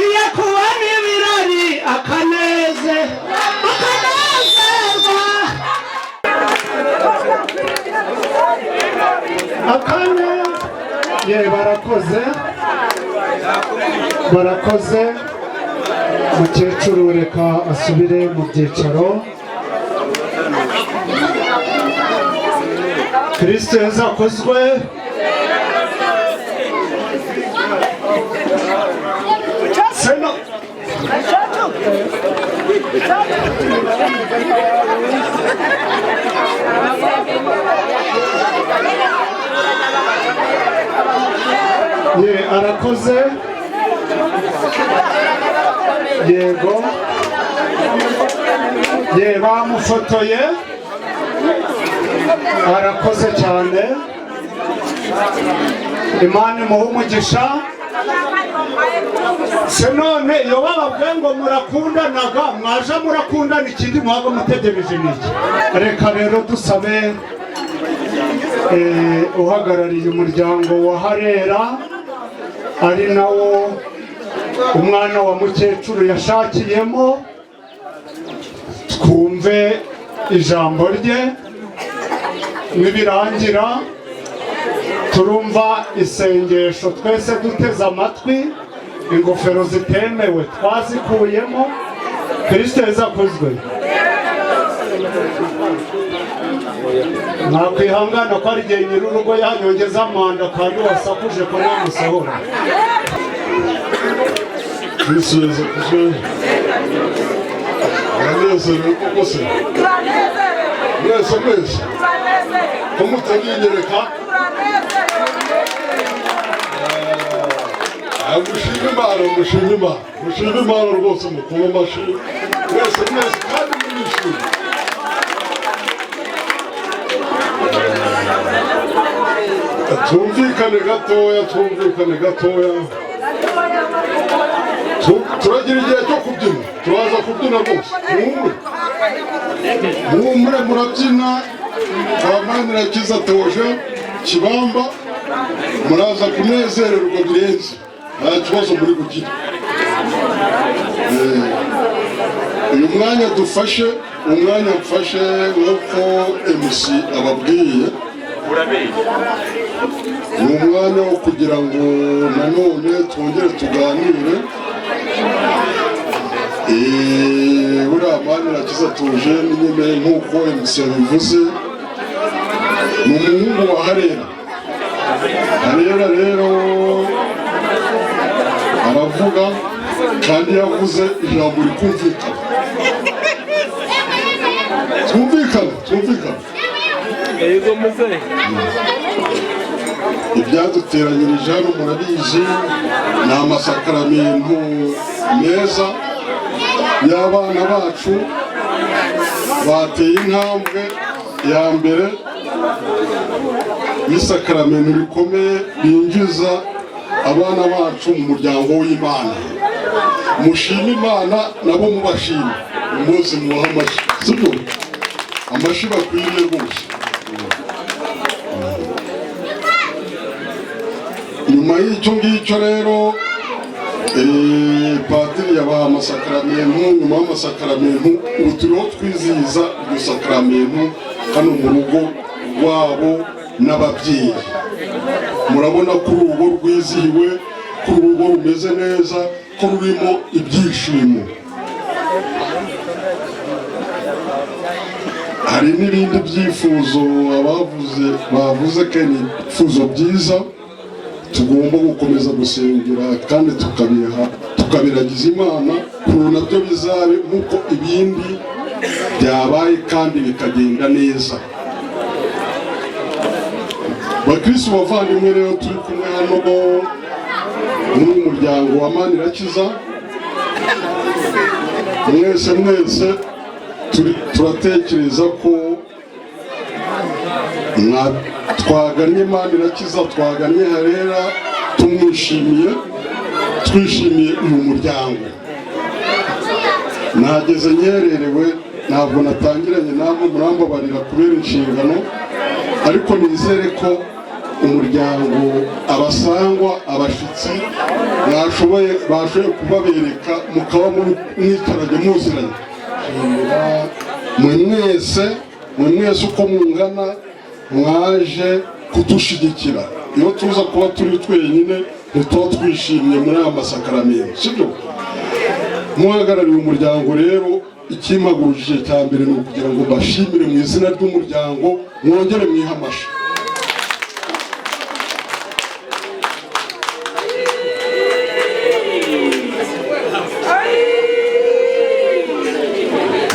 iyo kubona ibirori akanezerwa akanya ye barakoze mukecuru reka asubire mu byicaro Kristo yazakozwe seno ye arakoze yego ye bamufotoye arakoze cyane Imana imuhe umugisha se none iyo bababwiye ngo murakundanaga mwaje murakundana ikindi muhaga mutegereje niki reka rero dusabe uhagarariye umuryango wa Harera ari nawo umwana wa mukecuru yashakiyemo twumve ijambo rye nibirangira turumva isengesho twese duteze amatwi ingofero zitemewe twazikuyemo Kristo yazakuzwe nakwihangana ko ari igihe nyir'urugo yanyongeza amanda kandi wasakuje ko namusohora Kristo yazakuzwe aranezerewe koko se mwese ko mutabinyereka mushime Imana rwose mukoma amashyi mwese kandi mwishime twumvikane gatoya turagira igihe cyo kubyina turaza kubyina rwose muhumure murabyina abamanira kiza toje kibamba muraza kunezererwa birenze nta kibazo muri gukina uyu mwanya dufashe umwanya mfashe nk'uko MC ababwiye ni umwanya wo kugira ngo nanone twongere tuganire. Buriya Manirakiza tuje nyine nk'uko MC yabivuze ni umuhungu wa Harera. Harera rero aravuga kandi yavuze ijambo rikumvikana. Twumvikana. Yego muzee. Ibyaduteranyirije hano murabizi ni amasakaramentu meza y'abana bacu bateye intambwe ya mbere y'isakaramento rikomeye binjiza abana bacu mu muryango w'Imana. Mushima Imana nabo mubashima mwese mubaha amashyi, sibyo? Amashyi bakwiriye rwose. Nyuma y'icyo ngicyo rero padiri yabaha amasakaramentu. Nyuma y'amasakaramentu ubu turiho twizihiza iryo sakaramentu hano mu rugo rwabo n'ababyeyi. Murabona ko urugo rwizihiwe, ko urugo rumeze neza, ko rurimo ibyishimo. Hari n'ibindi byifuzo bavuze ko ni ibyifuzo byiza tugomba gukomeza gusengera kandi tukabiragiza Imana kuko nabyo bizabe nk'uko ibindi byabaye kandi bikagenda neza. Bakristo bavandimwe rero turi kumwe hano n'umuryango wa Manirakiza, mwese turatekereza ko twagannye Manirakiza, twagannye Harera twishimiye uyu muryango. Nageze nyererewe, ntabwo natangiranye namwe, murambabarira kubera inshingano, ariko nizere ko umuryango abasangwa abashitsi bashoboye kubabereka mukaba mwicaranye muziranye. mwe mwese uko mungana mwaje kudushigikira. Iyo tuza kuba turi twenyine ntituba twishimye muri aya masakaramentu, sibyo? Muhagarariye umuryango rero, ikimpagurukije cya mbere ni ukugira ngo mbashimire mu izina ry'umuryango, mwongere mwihe amashyi.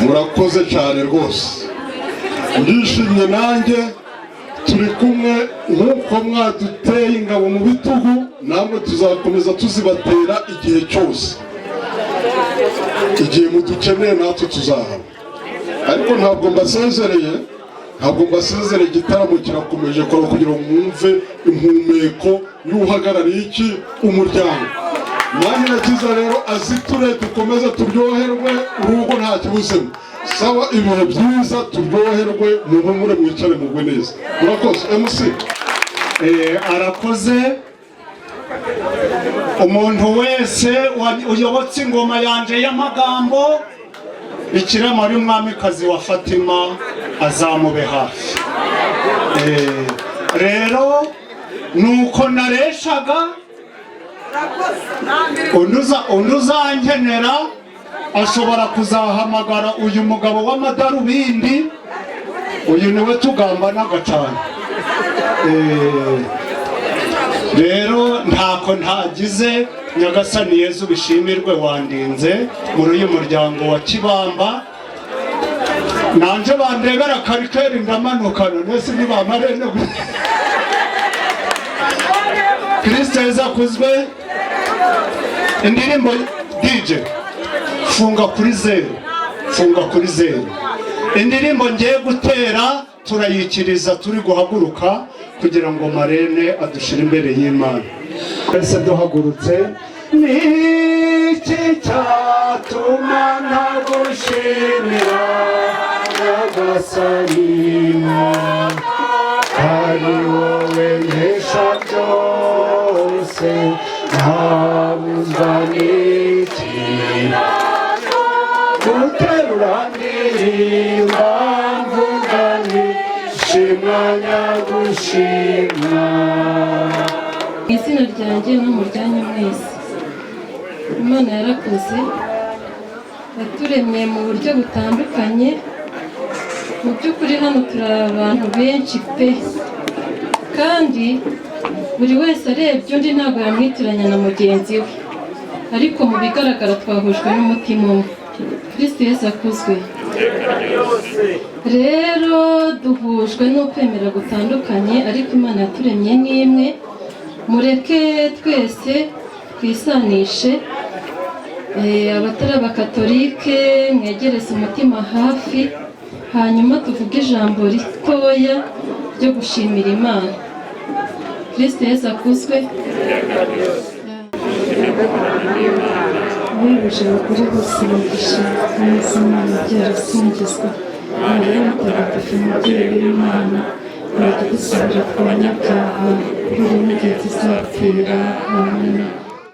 Murakoze cyane rwose, ndishimye nanjye. Turi kumwe nk'uko mwaduteye ingabo mu bitugu, namwe tuzakomeza tuzibatera igihe cyose. Igihe mudukeneye natwe tuzahaba. Ariko ntabwo mbasezereye, igitaramo kirakomeje kugira ngo mwumve impumeko y'uhagarariye iki umuryango. Manirakiza rero aziture dukomeze turyoherwe, urugo nta kibuzemo. Sawa, ibihe byiza, turyoherwe, muhumure, mwicare mugwe neza. Murakoze. MC arakoze. Umuntu wese uyobotse ingoma yanje y'amagambo, Bikira Mariya umwamikazi wa Fatima azamube hafi. Rero nuko nareshaga undi uzankenera ashobora kuzahamagara uyu mugabo w'amadarubindi. Uyu niwe tugambanaga cyane. Rero ntako ntagize, Nyagasani Yezu bishimirwe wandinze muri uyu muryango wa Kibamba. Nanje bandebera karikeri ndamanukana nese nibamarene. Kristo Yezu akuzwe. Indirimbo DJ funga kuri zero. Indirimbo ngiye gutera turayikiriza turi guhaguruka kugira ngo marene adushire imbere y'Imana. Ese duhagurutse. Niki cyatuma nagushimira Nyagasani, ari wowe nkesha byose, ntabuzwa n'iki guterura gushima mvuga nti shimwa nyagushima. Izina ryanjye no mu ryanyu mwese, Imana yarakoze, yaturemye mu buryo butandukanye. Mu by'ukuri hano turi abantu benshi pe, kandi buri wese arebye undi ntabwo yamwitiranya na mugenzi we, ariko mu bigaragara twahujwe n'umutima umwe. Kristo Yesu akuzwe. Rero duhujwe n'ukwemera gutandukanye, ariko Imana yaturemye ni imwe. Mureke twese twisanishe, abatari abakatolike mwegereze umutima hafi, hanyuma tuvuge ijambo ritoya ryo gushimira Imana. Kristo Yesu akuzwe. Wibuje abagore bose umugisha, neza Imana byarasingizwa. Mariya mutagatifu umubyeyi w'Imana, uradusabira twabanyabyaha kuri ubu n'igihe tuzapfira. Amen.